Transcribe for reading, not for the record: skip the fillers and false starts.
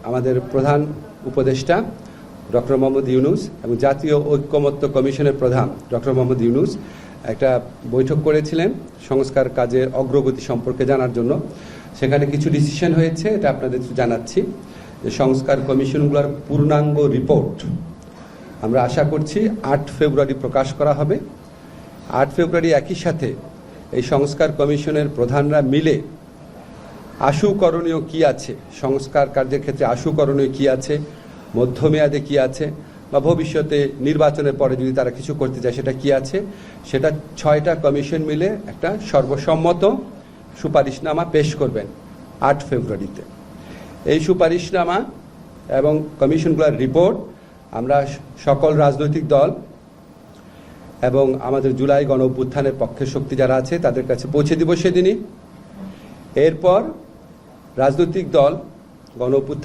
আমাদের প্রধান উপদেষ্টা ডক্টর মোহাম্মদ ইউনূস এবং জাতীয় ঐকমত্য কমিশনের প্রধান ডক্টর মোহাম্মদ ইউনূস একটা বৈঠক করেছিলেন সংস্কার কাজের অগ্রগতি সম্পর্কে জানার জন্য। সেখানে কিছু ডিসিশন হয়েছে, এটা আপনাদের জানাচ্ছি। যে সংস্কার কমিশনগুলোর পূর্ণাঙ্গ রিপোর্ট আমরা আশা করছি 8 ফেব্রুয়ারি প্রকাশ করা হবে। 8 ফেব্রুয়ারি একই সাথে এই সংস্কার কমিশনের প্রধানরা মিলে আশু করণীয় কী আছে, সংস্কার কার্যের ক্ষেত্রে আশু করণীয় কী আছে, মধ্যমেয়াদে কী আছে, বা ভবিষ্যতে নির্বাচনের পরে যদি তারা কিছু করতে চায় সেটা কী আছে, সেটা 6টা কমিশন মিলে একটা সর্বসম্মত সুপারিশনামা পেশ করবেন 8 ফেব্রুয়ারিতে। এই সুপারিশনামা এবং কমিশনগুলোর রিপোর্ট আমরা সকল রাজনৈতিক দল এবং আমাদের জুলাই গণ অভ্যুত্থানের পক্ষের শক্তি যারা আছে তাদের কাছে পৌঁছে দিব সেদিনই। এরপর রাজনৈতিক দল গণ অভ্যুত্থান